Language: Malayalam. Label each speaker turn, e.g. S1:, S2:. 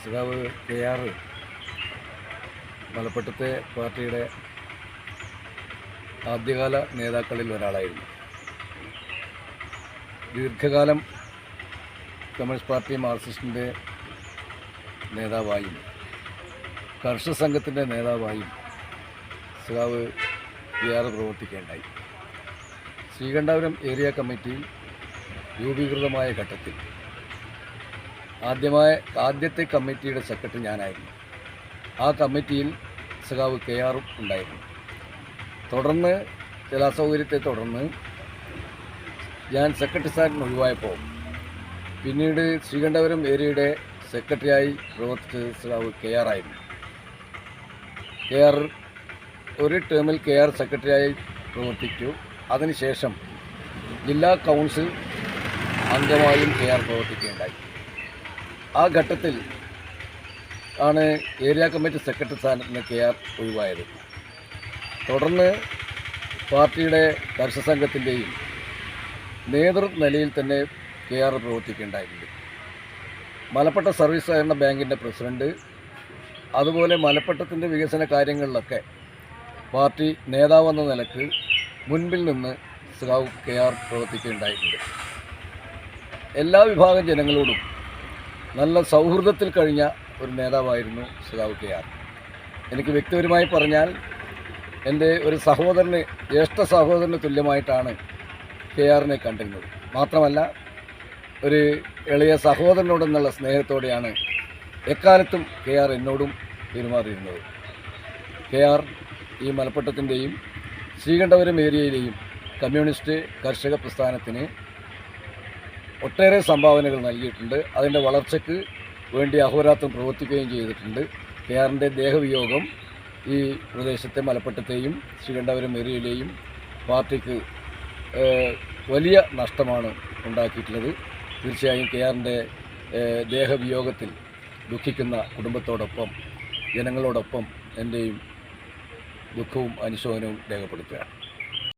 S1: സഖാവ് KR മലപ്പട്ടത്തെ പാർട്ടിയുടെ ആദ്യകാല നേതാക്കളിൽ ഒരാളായിരുന്നു. ദീർഘകാലം കമ്മ്യൂണിസ്റ്റ് പാർട്ടി മാർക്സിസ്റ്റിൻ്റെ നേതാവായും കർഷക സംഘത്തിൻ്റെ നേതാവായും സഖാവ് KR പ്രവർത്തിക്കേണ്ടായി. ശ്രീകണ്ഠപുരം ഏരിയ കമ്മിറ്റി രൂപീകൃതമായ ഘട്ടത്തിൽ ആദ്യത്തെ കമ്മിറ്റിയുടെ സെക്രട്ടറി ഞാനായിരുന്നു. ആ കമ്മിറ്റിയിൽ സഖാവ് KR ഉണ്ടായിരുന്നു. തുടർന്ന് ചില അസൗകര്യത്തെ തുടർന്ന് ഞാൻ സെക്രട്ടറി സ്ഥാനത്ത് ഒഴിവായപ്പോൾ പിന്നീട് ശ്രീകണ്ഠപുരം ഏരിയയുടെ സെക്രട്ടറിയായി പ്രവർത്തിച്ചത് സഖാവ് KR ആയിരുന്നു. KR ഒരു ടേമിൽ KR സെക്രട്ടറിയായി പ്രവർത്തിച്ചു. അതിനുശേഷം ജില്ലാ കൗൺസിൽ അംഗമായും KR പ്രവർത്തിക്കുകയുണ്ടായി. ആ ഘട്ടത്തിൽ ആണ് ഏരിയ കമ്മിറ്റി സെക്രട്ടറി സ്ഥാനത്ത് നിന്ന് KR ഒഴിവായത്. തുടർന്ന് പാർട്ടിയുടെ കർഷക സംഘത്തിൻ്റെയും നേതൃനിലയിൽ തന്നെ KR പ്രവർത്തിക്കുകയുണ്ടായിട്ടുണ്ട്. മലപ്പട്ട സർവീസ് സഹകരണ ബാങ്കിൻ്റെ പ്രസിഡന്റ്, അതുപോലെ മലപ്പട്ടത്തിൻ്റെ വികസന കാര്യങ്ങളിലൊക്കെ പാർട്ടി നേതാവെന്ന നിലക്ക് മുൻപിൽ നിന്ന് സഖാവ് KR പ്രവർത്തിക്കുകയുണ്ടായിട്ടുണ്ട്. എല്ലാ വിഭാഗം ജനങ്ങളോടും നല്ല സൗഹൃദത്തിൽ കഴിഞ്ഞ ഒരു നേതാവായിരുന്നു സഖാവ് KR. എനിക്ക് വ്യക്തിപരമായി പറഞ്ഞാൽ എൻ്റെ ഒരു സഹോദരന്, ജ്യേഷ്ഠ സഹോദരന് തുല്യമായിട്ടാണ് KRനെ കണ്ടിരുന്നത്. മാത്രമല്ല ഒരു എളിയ സഹോദരനോടെന്നുള്ള സ്നേഹത്തോടെയാണ് എക്കാലത്തും KR എന്നോടും പെരുമാറിയിരുന്നത്. KR ഈ മലപ്പട്ടത്തിൻ്റെയും ശ്രീകണ്ഠപുരം ഏരിയയിലെയും കമ്മ്യൂണിസ്റ്റ് കർഷക പ്രസ്ഥാനത്തിന് ഒട്ടേറെ സംഭാവനകൾ നൽകിയിട്ടുണ്ട്. അതിൻ്റെ വളർച്ചയ്ക്ക് വേണ്ടി അഹോരാത്രം പ്രവർത്തിക്കുകയും ചെയ്തിട്ടുണ്ട്. KRൻ്റെ ദേഹവിയോഗം ഈ പ്രദേശത്തെ മലപ്പട്ടത്തെയും ശ്രീകണ്ഠപുരം ഏരിയയിലെയും പാർട്ടിക്ക് വലിയ നഷ്ടമാണ് ഉണ്ടാക്കിയിട്ടുള്ളത്. തീർച്ചയായും KRൻ്റെ ദേഹവിയോഗത്തിൽ ദുഃഖിക്കുന്ന കുടുംബത്തോടൊപ്പം, ജനങ്ങളോടൊപ്പം എൻ്റെയും ദുഃഖവും അനുശോചനവും രേഖപ്പെടുത്തുകയാണ്.